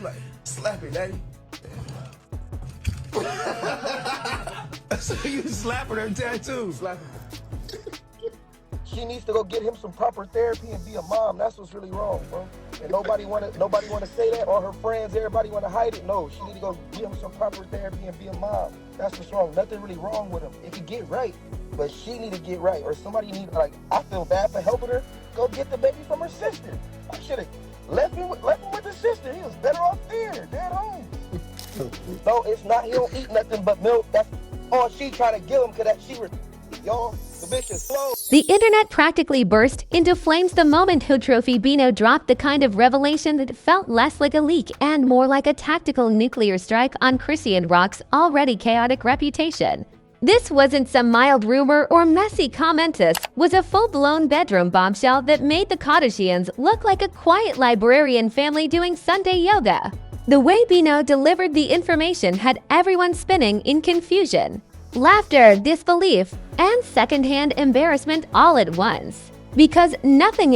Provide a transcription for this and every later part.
like, slap it, daddy. So you slapping her tattoo? Slapping her. She needs to go get him some proper therapy and be a mom. That's what's really wrong, bro. And nobody wanna say that, or her friends, everybody wanna hide it. No, she need to go get him some proper therapy and be a mom. That's what's wrong. Nothing really wrong with him. It could get right, but she need to get right, or somebody need, like, I feel bad for helping her. Go get the baby from her sister. I should have left him with the sister. He was better off there. They're at home. No, it's not. He don't eat nothing but milk. That's all she trying to give him, because that she was, y'all. The bitch is slow. The internet practically burst into flames the moment Hood Trophy Bino dropped the kind of revelation that felt less like a leak and more like a tactical nuclear strike on ChriseanRock's already chaotic reputation. This wasn't some mild rumor or messy comment. This was a full-blown bedroom bombshell that made the Kardashians look like a quiet librarian family doing Sunday yoga. The way Bino delivered the information had everyone spinning in confusion, laughter, disbelief, and secondhand embarrassment all at once. Because nothing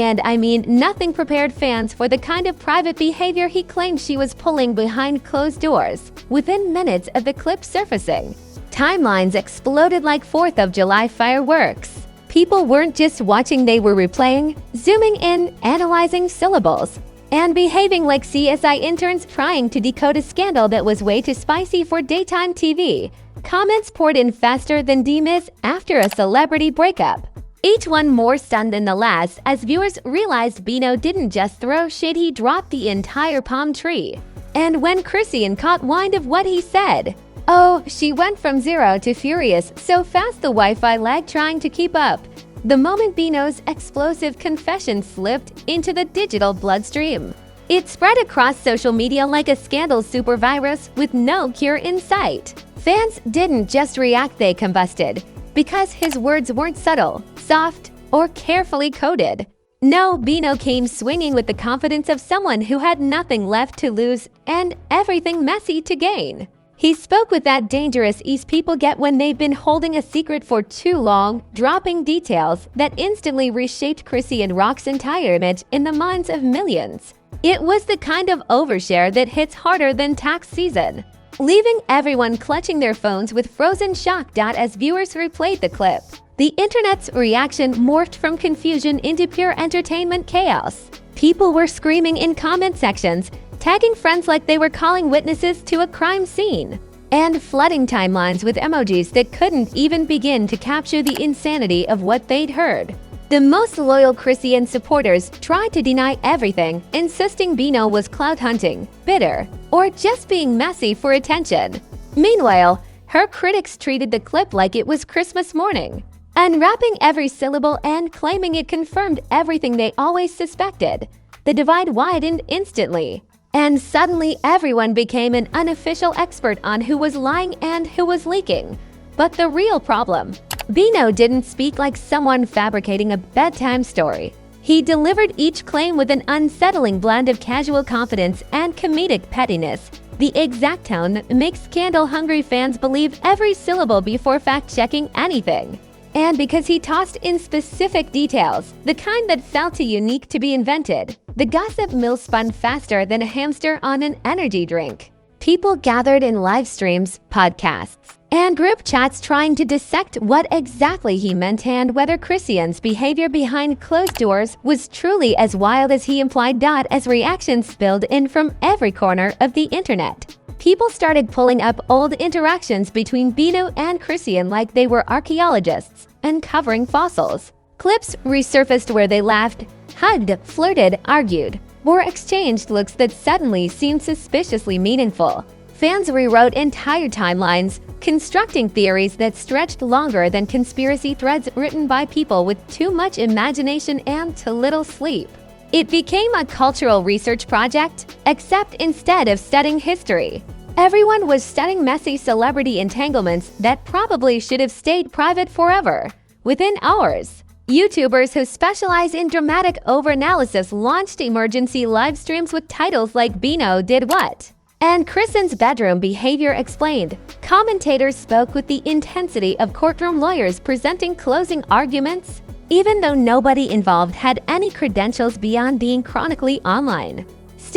prepared fans for the kind of private behavior he claimed she was pulling behind closed doors within minutes of the clip surfacing. Timelines exploded like 4th of July fireworks. People weren't just watching, they were replaying, zooming in, analyzing syllables, and behaving like CSI interns trying to decode a scandal that was way too spicy for daytime TV. Comments poured in faster than D-Miss after a celebrity breakup, each one more stunned than the last as viewers realized Bino didn't just throw shade, he dropped the entire palm tree. And when Chrisean caught wind of what he said, oh, she went from zero to furious so fast the Wi-Fi lagged trying to keep up. The moment Bino's explosive confession slipped into the digital bloodstream, it spread across social media like a scandal supervirus with no cure in sight. Fans didn't just react, they combusted, because his words weren't subtle, soft, or carefully coded. No, Bino came swinging with the confidence of someone who had nothing left to lose and everything messy to gain. He spoke with that dangerous ease people get when they've been holding a secret for too long, dropping details that instantly reshaped ChriseanRock's entire image in the minds of millions. It was the kind of overshare that hits harder than tax season, leaving everyone clutching their phones with frozen shock. As viewers replayed the clip, the internet's reaction morphed from confusion into pure entertainment chaos. People were screaming in comment sections, tagging friends like they were calling witnesses to a crime scene, and flooding timelines with emojis that couldn't even begin to capture the insanity of what they'd heard. The most loyal Chrisean supporters tried to deny everything, insisting Bino was clout hunting, bitter, or just being messy for attention. Meanwhile, her critics treated the clip like it was Christmas morning, unwrapping every syllable and claiming it confirmed everything they always suspected. The divide widened instantly, and suddenly everyone became an unofficial expert on who was lying and who was leaking. But the real problem, Bino didn't speak like someone fabricating a bedtime story. He delivered each claim with an unsettling blend of casual confidence and comedic pettiness, the exact tone that makes scandal-hungry fans believe every syllable before fact-checking anything. And because he tossed in specific details, the kind that felt too unique to be invented, the gossip mill spun faster than a hamster on an energy drink. People gathered in live streams, podcasts, and group chats trying to dissect what exactly he meant and whether Chrisean's behavior behind closed doors was truly as wild as he implied. As reactions spilled in from every corner of the internet, people started pulling up old interactions between Bino and Chrisean like they were archaeologists uncovering fossils. Clips resurfaced where they laughed, hugged, flirted, argued, or exchanged looks that suddenly seemed suspiciously meaningful. Fans rewrote entire timelines, constructing theories that stretched longer than conspiracy threads written by people with too much imagination and too little sleep. It became a cultural research project, except instead of studying history, everyone was studying messy celebrity entanglements that probably should have stayed private forever. Within hours, YouTubers who specialize in dramatic overanalysis launched emergency live streams with titles like Bino Did What? And Chrisean's bedroom behavior explained. Commentators spoke with the intensity of courtroom lawyers presenting closing arguments, even though nobody involved had any credentials beyond being chronically online.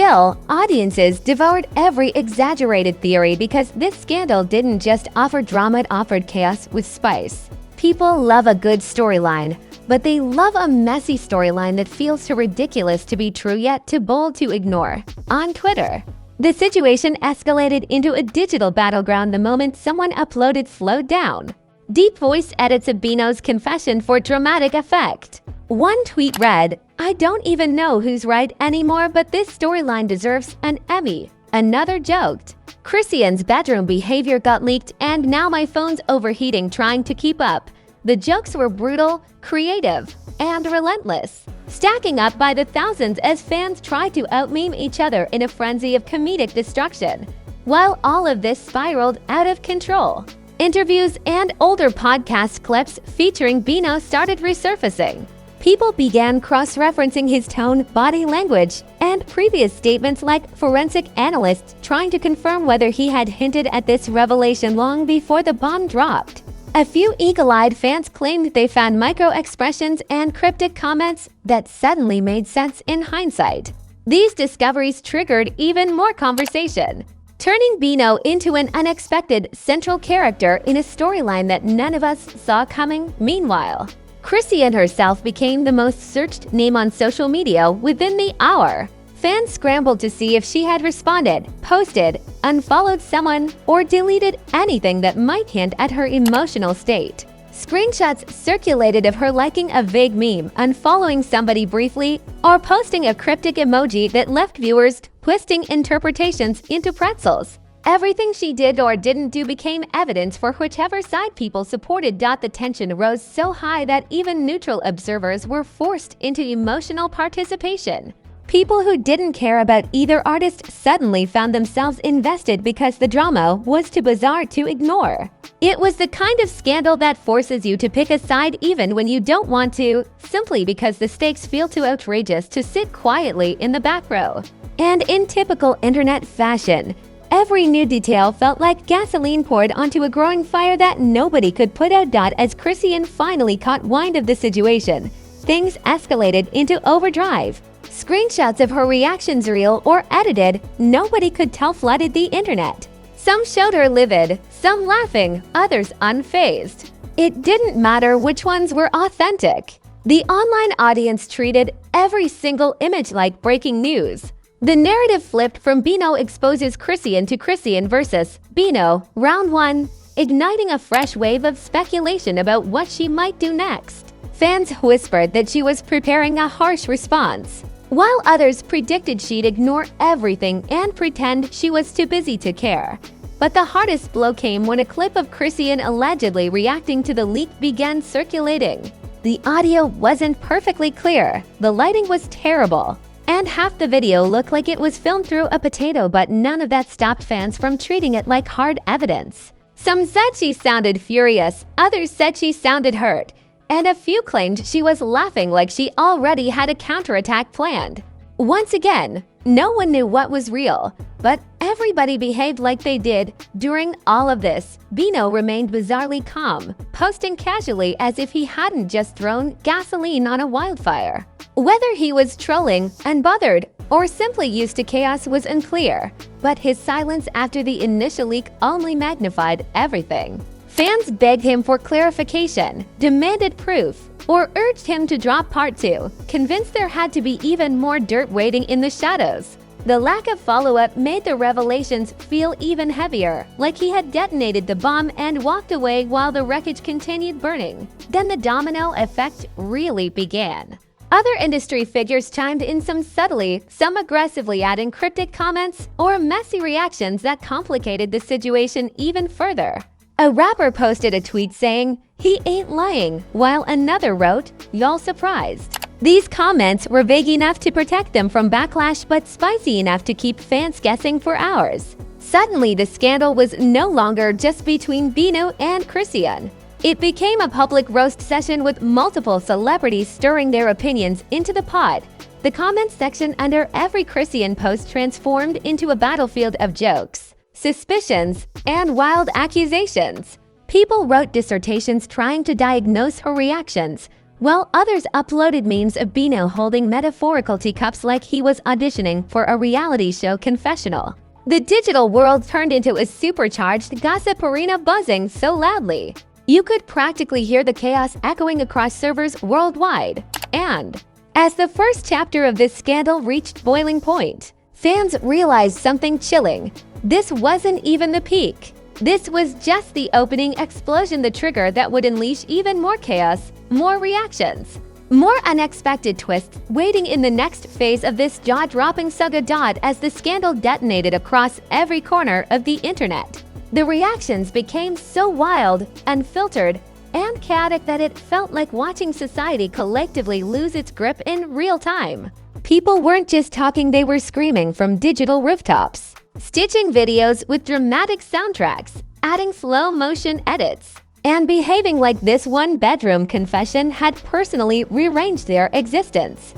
Still, audiences devoured every exaggerated theory because this scandal didn't just offer drama, it offered chaos with spice. People love a good storyline, but they love a messy storyline that feels too ridiculous to be true yet too bold to ignore. On Twitter, the situation escalated into a digital battleground the moment someone uploaded slowed down deep voice edits of Bino's confession for dramatic effect. One tweet read, "I don't even know who's right anymore, but this storyline deserves an Emmy." Another joked, "Chrisean's bedroom behavior got leaked and now my phone's overheating trying to keep up." The jokes were brutal, creative, and relentless, stacking up by the thousands as fans tried to out-meme each other in a frenzy of comedic destruction. While all of this spiraled out of control, interviews and older podcast clips featuring Bino started resurfacing. People began cross-referencing his tone, body language, and previous statements like forensic analysts trying to confirm whether he had hinted at this revelation long before the bomb dropped. A few eagle-eyed fans claimed they found micro-expressions and cryptic comments that suddenly made sense in hindsight. These discoveries triggered even more conversation, turning Bino into an unexpected central character in a storyline that none of us saw coming. Meanwhile, Chrisean herself became the most searched name on social media within the hour. Fans scrambled to see if she had responded, posted, unfollowed someone, or deleted anything that might hint at her emotional state. Screenshots circulated of her liking a vague meme, unfollowing somebody briefly, or posting a cryptic emoji that left viewers twisting interpretations into pretzels. Everything she did or didn't do became evidence for whichever side people supported. The tension rose so high that even neutral observers were forced into emotional participation. People who didn't care about either artist suddenly found themselves invested because the drama was too bizarre to ignore. It was the kind of scandal that forces you to pick a side even when you don't want to, simply because the stakes feel too outrageous to sit quietly in the back row. And in typical internet fashion, every new detail felt like gasoline poured onto a growing fire that nobody could put out. As Chrisean finally caught wind of the situation, things escalated into overdrive. Screenshots of her reactions, real or edited, nobody could tell, flooded the internet. Some showed her livid, some laughing, others unfazed. It didn't matter which ones were authentic. The online audience treated every single image like breaking news. The narrative flipped from Bino exposes Chrisean to Chrisean versus Bino, round one, igniting a fresh wave of speculation about what she might do next. Fans whispered that she was preparing a harsh response, while others predicted she'd ignore everything and pretend she was too busy to care. But the hardest blow came when a clip of Chrisean allegedly reacting to the leak began circulating. The audio wasn't perfectly clear, the lighting was terrible, and half the video looked like it was filmed through a potato, but none of that stopped fans from treating it like hard evidence. Some said she sounded furious, others said she sounded hurt, and a few claimed she was laughing like she already had a counterattack planned. Once again, no one knew what was real, but everybody behaved like they did. During all of this, Bino remained bizarrely calm, posting casually as if he hadn't just thrown gasoline on a wildfire. Whether he was trolling, unbothered, or simply used to chaos was unclear, but his silence after the initial leak only magnified everything. Fans begged him for clarification, demanded proof, or urged him to drop part 2, convinced there had to be even more dirt waiting in the shadows. The lack of follow-up made the revelations feel even heavier, like he had detonated the bomb and walked away while the wreckage continued burning. Then the domino effect really began. Other industry figures chimed in, some subtly, some aggressively, adding cryptic comments or messy reactions that complicated the situation even further. A rapper posted a tweet saying, "He ain't lying," while another wrote, "Y'all surprised." These comments were vague enough to protect them from backlash but spicy enough to keep fans guessing for hours. Suddenly, the scandal was no longer just between Bino and Chrisean. It became a public roast session with multiple celebrities stirring their opinions into the pot. The comment section under every Chrisean post transformed into a battlefield of jokes, suspicions, and wild accusations. People wrote dissertations trying to diagnose her reactions, while others uploaded memes of Bino holding metaphorical teacups like he was auditioning for a reality show confessional. The digital world turned into a supercharged gossip arena buzzing so loudly you could practically hear the chaos echoing across servers worldwide. And as the first chapter of this scandal reached boiling point, fans realized something chilling. This wasn't even the peak. This was just the opening explosion, the trigger that would unleash even more chaos, more reactions, more unexpected twists waiting in the next phase of this jaw-dropping saga. As the scandal detonated across every corner of the internet, the reactions became so wild, unfiltered, and chaotic that it felt like watching society collectively lose its grip in real time. People weren't just talking, they were screaming from digital rooftops, stitching videos with dramatic soundtracks, adding slow-motion edits, and behaving like this one-bedroom confession had personally rearranged their existence.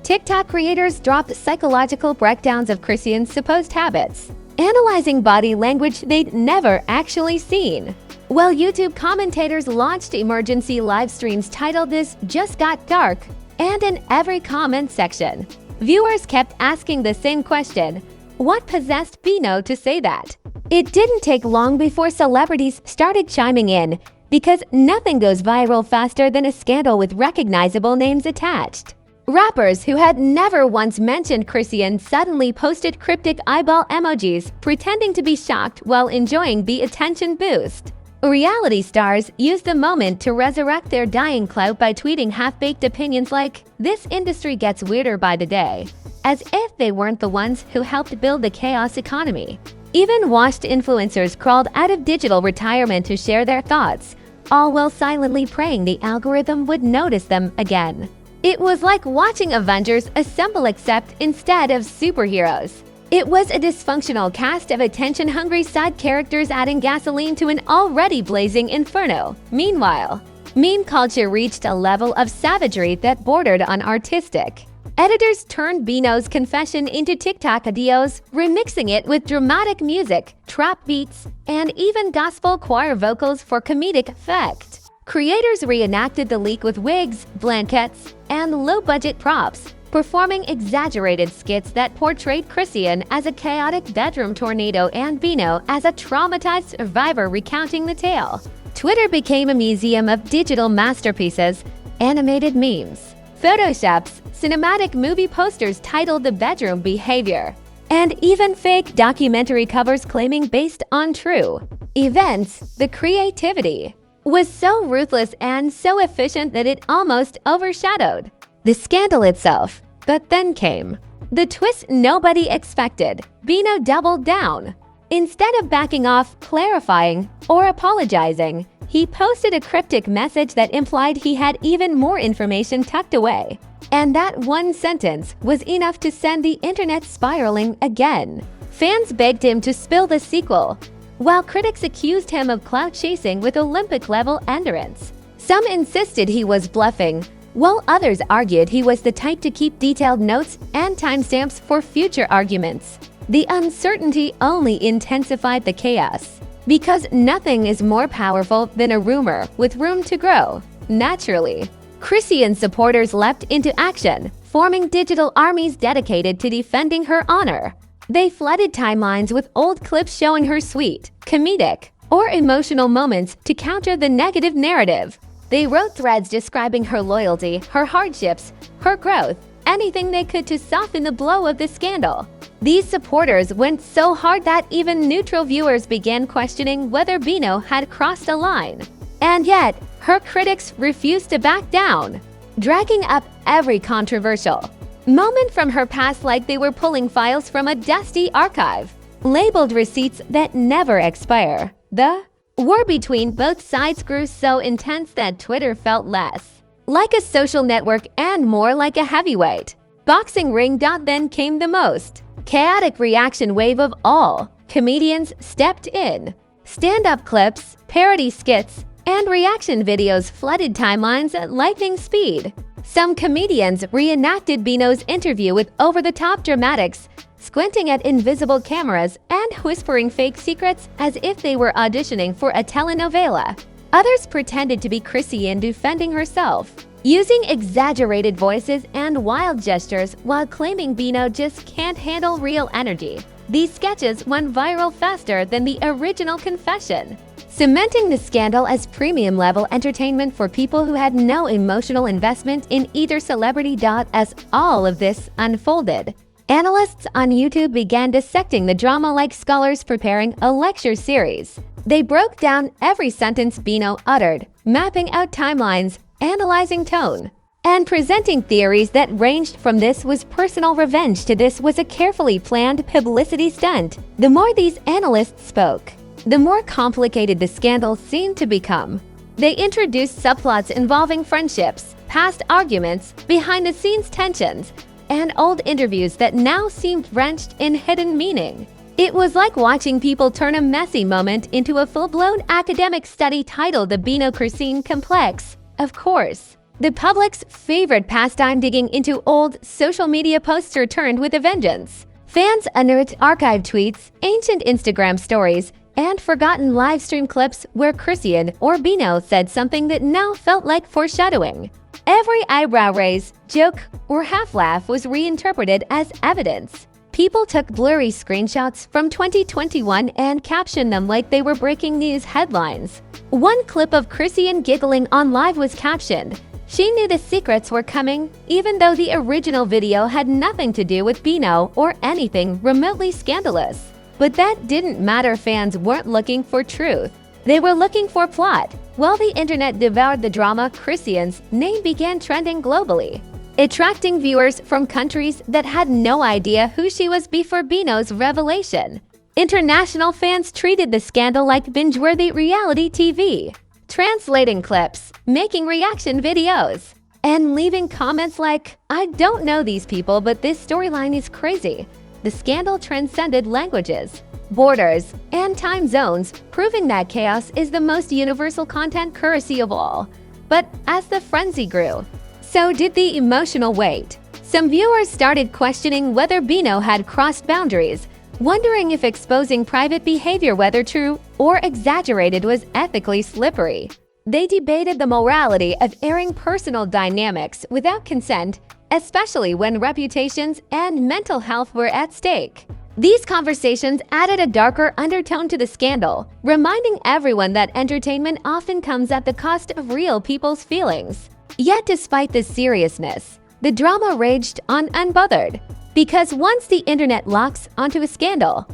TikTok creators dropped psychological breakdowns of Chrisean's supposed habits, analyzing body language they'd never actually seen, while YouTube commentators launched emergency live streams titled "This Just Got Dark," and in every comment section, viewers kept asking the same question: what possessed Bino to say that? It didn't take long before celebrities started chiming in, because nothing goes viral faster than a scandal with recognizable names attached. Rappers who had never once mentioned Chrisean suddenly posted cryptic eyeball emojis, pretending to be shocked while enjoying the attention boost. Reality stars used the moment to resurrect their dying clout by tweeting half-baked opinions like, "This industry gets weirder by the day," as if they weren't the ones who helped build the chaos economy. Even washed influencers crawled out of digital retirement to share their thoughts, all while silently praying the algorithm would notice them again. It was like watching Avengers assemble, except instead of superheroes, it was a dysfunctional cast of attention-hungry side characters adding gasoline to an already blazing inferno. Meanwhile, meme culture reached a level of savagery that bordered on artistic. Editors turned Bino's confession into TikTok videos, remixing it with dramatic music, trap beats, and even gospel choir vocals for comedic effect. Creators reenacted the leak with wigs, blankets, and low-budget props, performing exaggerated skits that portrayed Chrisean as a chaotic bedroom tornado and Bino as a traumatized survivor recounting the tale. Twitter became a museum of digital masterpieces, animated memes, photoshops, cinematic movie posters titled "The Bedroom Behavior," and even fake documentary covers claiming based on true events. The creativity was so ruthless and so efficient that it almost overshadowed the scandal itself. But then came the twist nobody expected. Bino doubled down. Instead of backing off, clarifying, or apologizing, he posted a cryptic message that implied he had even more information tucked away. And that one sentence was enough to send the internet spiraling again. Fans begged him to spill the sequel, while critics accused him of clout chasing with Olympic-level endurance. Some insisted he was bluffing, while others argued he was the type to keep detailed notes and timestamps for future arguments. The uncertainty only intensified the chaos, because nothing is more powerful than a rumor with room to grow. Naturally, Chrisean supporters leapt into action, forming digital armies dedicated to defending her honor. They flooded timelines with old clips showing her sweet, comedic, or emotional moments to counter the negative narrative. They wrote threads describing her loyalty, her hardships, her growth, anything they could to soften the blow of the scandal. These supporters went so hard that even neutral viewers began questioning whether Bino had crossed a line. And yet, her critics refused to back down, dragging up every controversial moment from her past like they were pulling files from a dusty archive, labeled receipts that never expire. The war between both sides grew so intense that Twitter felt less like a social network and more like a heavyweight boxing ring. Then came the most chaotic reaction wave of all. Comedians stepped in. Stand-up clips, parody skits, and reaction videos flooded timelines at lightning speed. Some comedians reenacted Bino's interview with over-the-top dramatics, squinting at invisible cameras and whispering fake secrets as if they were auditioning for a telenovela. Others pretended to be Chrisean defending herself, using exaggerated voices and wild gestures while claiming Bino just can't handle real energy. These sketches went viral faster than the original confession, cementing the scandal as premium-level entertainment for people who had no emotional investment in either celebrity. As all of this unfolded, analysts on YouTube began dissecting the drama like scholars preparing a lecture series. They broke down every sentence Bino uttered, mapping out timelines, analyzing tone, and presenting theories that ranged from this was personal revenge to this was a carefully planned publicity stunt. The more these analysts spoke, the more complicated the scandal seemed to become. They introduced subplots involving friendships, past arguments, behind-the-scenes tensions, and old interviews that now seemed drenched in hidden meaning. It was like watching people turn a messy moment into a full-blown academic study titled The Bino-Chrisean Complex. Of course, the public's favorite pastime, digging into old social media posts, returned with a vengeance. Fans unearthed archived tweets, ancient Instagram stories, and forgotten livestream clips where Chrisean or Bino said something that now felt like foreshadowing. Every eyebrow raise, joke, or half-laugh was reinterpreted as evidence. People took blurry screenshots from 2021 and captioned them like they were breaking news headlines. One clip of Chrisean giggling on live was captioned, "She knew the secrets were coming," even though the original video had nothing to do with Bino or anything remotely scandalous. But that didn't matter. Fans weren't looking for truth. They were looking for plot. While the internet devoured the drama, Chrisean's name began trending globally, attracting viewers from countries that had no idea who she was before Bino's revelation. International fans treated the scandal like binge-worthy reality TV, translating clips, making reaction videos, and leaving comments like, "I don't know these people, but this storyline is crazy." The scandal transcended languages, borders, and time zones, proving that chaos is the most universal content currency of all. But as the frenzy grew, so did the emotional weight. Some viewers started questioning whether Bino had crossed boundaries, wondering if exposing private behavior, whether true or exaggerated, was ethically slippery. They debated the morality of airing personal dynamics without consent, especially when reputations and mental health were at stake. These conversations added a darker undertone to the scandal, reminding everyone that entertainment often comes at the cost of real people's feelings. Yet despite this seriousness, the drama raged on unbothered, because once the internet locks onto a scandal,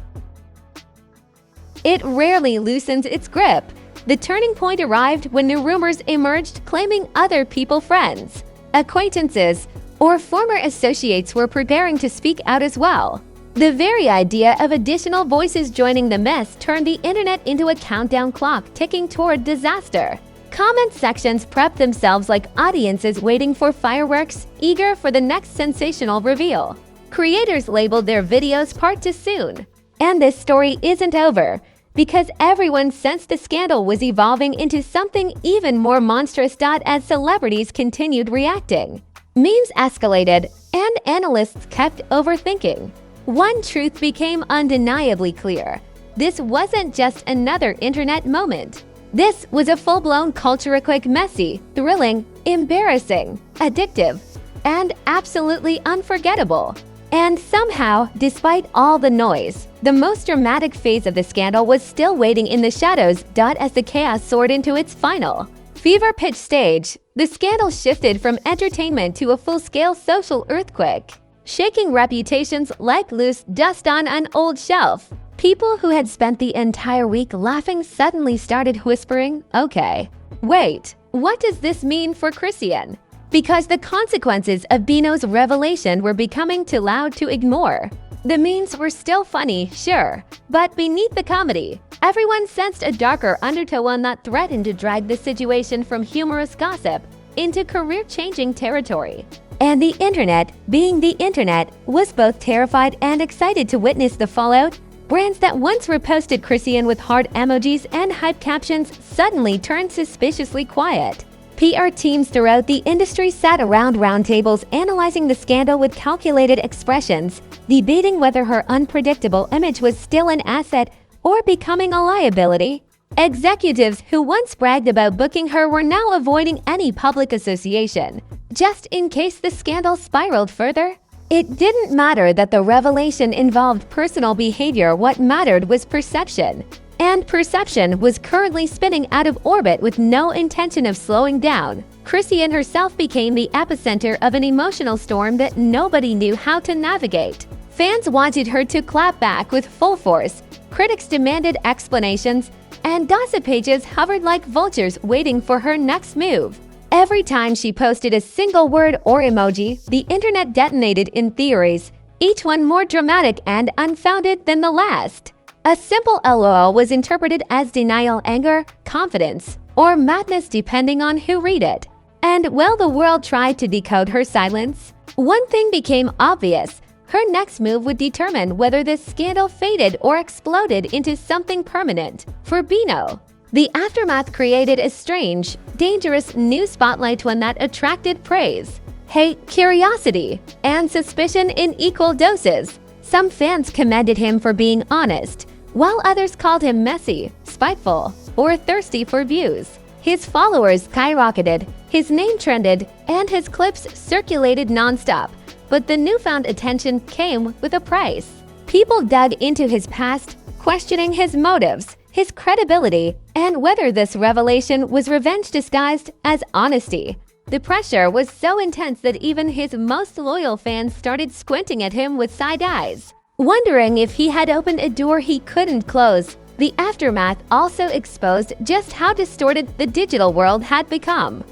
it rarely loosens its grip. The turning point arrived when new rumors emerged claiming other people, friends, acquaintances, or former associates were preparing to speak out as well. The very idea of additional voices joining the mess turned the internet into a countdown clock ticking toward disaster. Comment sections prepped themselves like audiences waiting for fireworks, eager for the next sensational reveal. Creators labeled their videos "part too soon." And this story isn't over, because everyone sensed the scandal was evolving into something even more monstrous. As celebrities continued reacting, memes escalated, and analysts kept overthinking, one truth became undeniably clear. This wasn't just another internet moment. This was a full-blown culture earthquake, messy, thrilling, embarrassing, addictive, and absolutely unforgettable. And somehow, despite all the noise, the most dramatic phase of the scandal was still waiting in the shadows. As the chaos soared into its final, fever-pitch stage, the scandal shifted from entertainment to a full-scale social earthquake, shaking reputations like loose dust on an old shelf. People who had spent the entire week laughing suddenly started whispering, "Okay, wait, what does this mean for Chrisean?" Because the consequences of Bino's revelation were becoming too loud to ignore. The memes were still funny, sure, but beneath the comedy, everyone sensed a darker undertone that threatened to drag the situation from humorous gossip into career-changing territory. And the internet, being the internet, was both terrified and excited to witness the fallout. Brands that once reposted Chrisean with heart emojis and hype captions suddenly turned suspiciously quiet. PR teams throughout the industry sat around roundtables analyzing the scandal with calculated expressions, debating whether her unpredictable image was still an asset or becoming a liability. Executives who once bragged about booking her were now avoiding any public association, just in case the scandal spiraled further. It didn't matter that the revelation involved personal behavior, what mattered was perception. And perception was currently spinning out of orbit with no intention of slowing down. Chrisean herself became the epicenter of an emotional storm that nobody knew how to navigate. Fans wanted her to clap back with full force, critics demanded explanations, and gossip pages hovered like vultures waiting for her next move. Every time she posted a single word or emoji, the internet detonated in theories, each one more dramatic and unfounded than the last. A simple LOL was interpreted as denial, anger, confidence, or madness depending on who read it. And while the world tried to decode her silence, one thing became obvious. Her next move would determine whether this scandal faded or exploded into something permanent. For Bino, the aftermath created a strange, dangerous new spotlight, one that attracted praise, hate, curiosity, and suspicion in equal doses. Some fans commended him for being honest, while others called him messy, spiteful, or thirsty for views. His followers skyrocketed, his name trended, and his clips circulated nonstop. But the newfound attention came with a price. People dug into his past, questioning his motives, his credibility, and whether this revelation was revenge disguised as honesty. The pressure was so intense that even his most loyal fans started squinting at him with side eyes, wondering if he had opened a door he couldn't close. The aftermath also exposed just how distorted the digital world had become.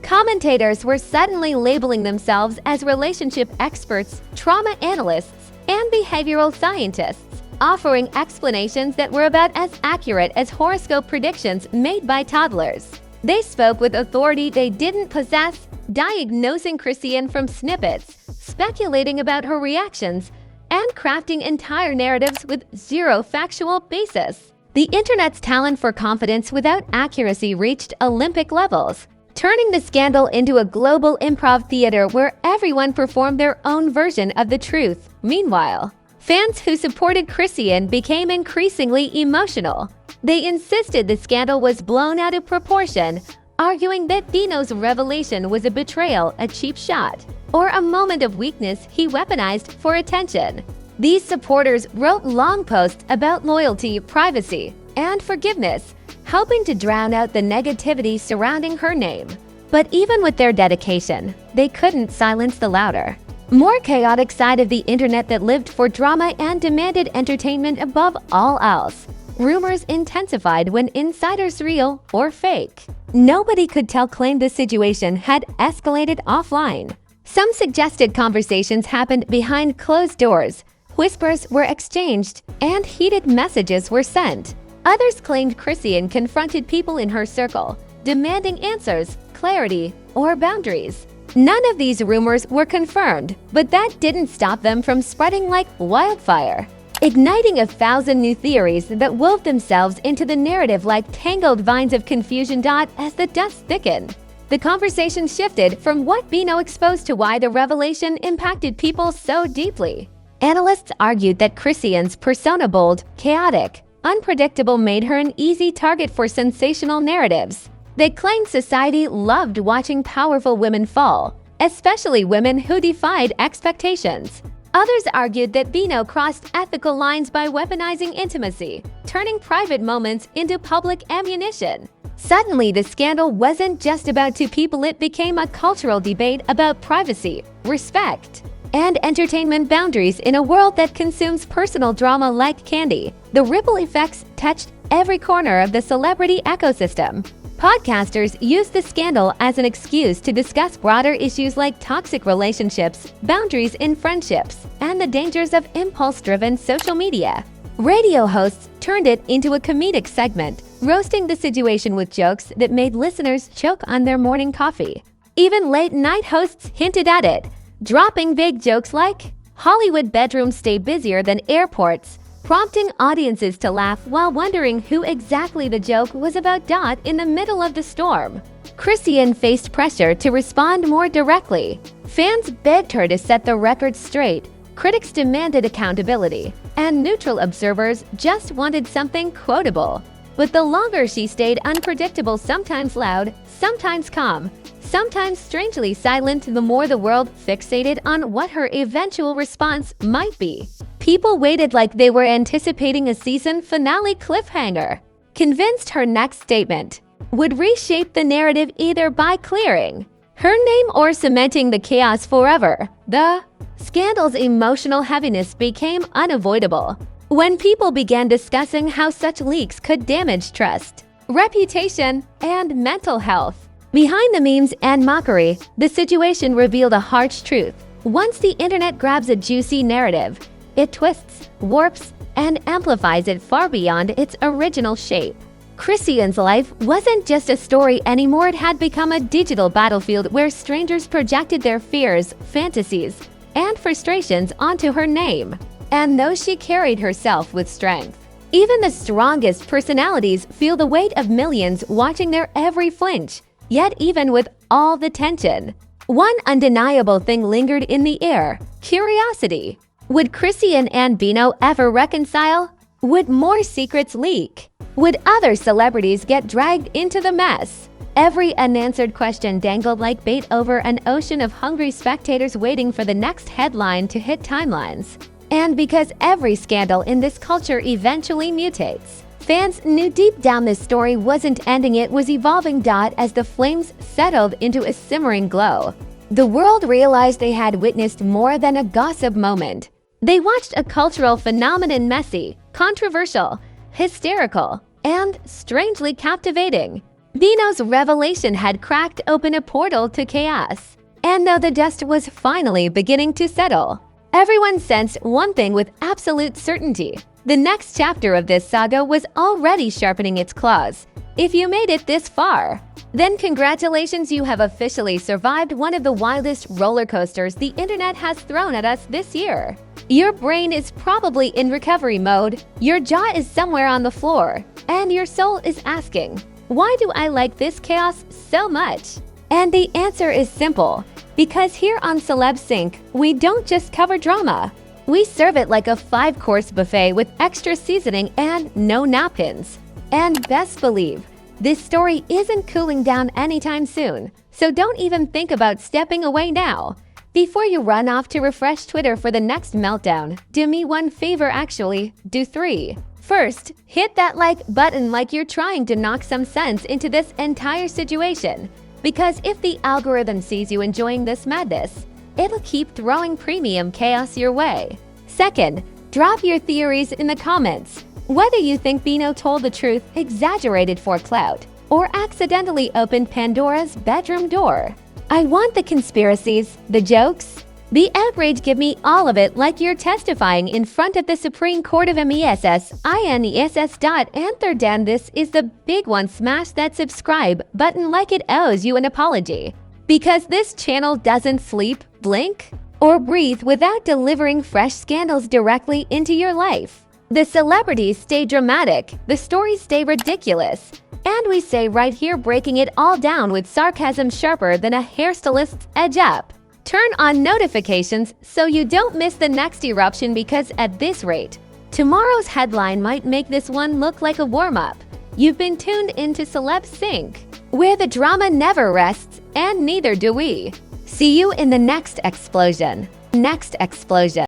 Commentators were suddenly labeling themselves as relationship experts, trauma analysts, and behavioral scientists, offering explanations that were about as accurate as horoscope predictions made by toddlers. They spoke with authority they didn't possess, diagnosing Chrisean from snippets, speculating about her reactions, and crafting entire narratives with zero factual basis. The internet's talent for confidence without accuracy reached Olympic levels, turning the scandal into a global improv theater where everyone performed their own version of the truth. Meanwhile, fans who supported Chrisean became increasingly emotional. They insisted the scandal was blown out of proportion, arguing that Bino's revelation was a betrayal, a cheap shot, or a moment of weakness he weaponized for attention. These supporters wrote long posts about loyalty, privacy, and forgiveness, helping to drown out the negativity surrounding her name. But even with their dedication, they couldn't silence the louder, more chaotic side of the internet that lived for drama and demanded entertainment above all else. Rumors intensified when insiders, real or fake, nobody could tell, claimed the situation had escalated offline. Some suggested conversations happened behind closed doors, whispers were exchanged, and heated messages were sent. Others claimed Chrisean confronted people in her circle, demanding answers, clarity, or boundaries. None of these rumors were confirmed, but that didn't stop them from spreading like wildfire, igniting 1,000 new theories that wove themselves into the narrative like tangled vines of confusion. As the dust thickened, the conversation shifted from what Bino exposed to why the revelation impacted people so deeply. Analysts argued that Chrisean's persona, bold, chaotic, unpredictable, made her an easy target for sensational narratives. They claimed society loved watching powerful women fall, especially women who defied expectations. Others argued that Bino crossed ethical lines by weaponizing intimacy, turning private moments into public ammunition. Suddenly, the scandal wasn't just about two people, it became a cultural debate about privacy, respect, and entertainment boundaries in a world that consumes personal drama like candy. The ripple effects touched every corner of the celebrity ecosystem. Podcasters used the scandal as an excuse to discuss broader issues like toxic relationships, boundaries in friendships, and the dangers of impulse-driven social media. Radio hosts turned it into a comedic segment, roasting the situation with jokes that made listeners choke on their morning coffee. Even late-night hosts hinted at it, dropping vague jokes like, "Hollywood bedrooms stay busier than airports," prompting audiences to laugh while wondering who exactly the joke was about. In the middle of the storm, Chrisean faced pressure to respond more directly. Fans begged her to set the record straight, critics demanded accountability, and neutral observers just wanted something quotable. But the longer she stayed unpredictable, sometimes loud, sometimes calm, sometimes strangely silent, the more the world fixated on what her eventual response might be. People waited like they were anticipating a season finale cliffhanger, convinced her next statement would reshape the narrative either by clearing her name or cementing the chaos forever. The scandal's emotional heaviness became unavoidable when people began discussing how such leaks could damage trust, reputation, and mental health. Behind the memes and mockery, the situation revealed a harsh truth. Once the internet grabs a juicy narrative, it twists, warps, and amplifies it far beyond its original shape. Chrisean's life wasn't just a story anymore, it had become a digital battlefield where strangers projected their fears, fantasies, and frustrations onto her name. And though she carried herself with strength, even the strongest personalities feel the weight of millions watching their every flinch. Yet even with all the tension, one undeniable thing lingered in the air: curiosity. Would Chrisean and Bino ever reconcile? Would more secrets leak? Would other celebrities get dragged into the mess? Every unanswered question dangled like bait over an ocean of hungry spectators waiting for the next headline to hit timelines. And because every scandal in this culture eventually mutates, fans knew deep down this story wasn't ending, it was evolving. As the flames settled into a simmering glow, the world realized they had witnessed more than a gossip moment. They watched a cultural phenomenon, messy, controversial, hysterical, and strangely captivating. Bino's revelation had cracked open a portal to chaos. And though the dust was finally beginning to settle, everyone sensed one thing with absolute certainty: the next chapter of this saga was already sharpening its claws. If you made it this far, then congratulations, you have officially survived one of the wildest roller coasters the internet has thrown at us this year. Your brain is probably in recovery mode, your jaw is somewhere on the floor, and your soul is asking, why do I like this chaos so much? And the answer is simple: because here on Celeb Sync, we don't just cover drama. We serve it like a 5-course buffet with extra seasoning and no napkins. And best believe, this story isn't cooling down anytime soon, so don't even think about stepping away now. Before you run off to refresh Twitter for the next meltdown, do me one favor, actually, do 3. First, hit that like button like you're trying to knock some sense into this entire situation. Because if the algorithm sees you enjoying this madness, it'll keep throwing premium chaos your way. Second, drop your theories in the comments. Whether you think Bino told the truth, exaggerated for clout, or accidentally opened Pandora's bedroom door. I want the conspiracies, the jokes, the outrage. Give me all of it, like you're testifying in front of the Supreme Court of MESS. And third down, this is the big one: smash that subscribe button like it owes you an apology. Because this channel doesn't sleep, blink, or breathe without delivering fresh scandals directly into your life. The celebrities stay dramatic, the stories stay ridiculous, and we stay right here breaking it all down with sarcasm sharper than a hairstylist's edge up. Turn on notifications so you don't miss the next eruption, because at this rate, tomorrow's headline might make this one look like a warm-up. You've been tuned into Celeb Sync, where the drama never rests, and neither do we. See you in the next explosion.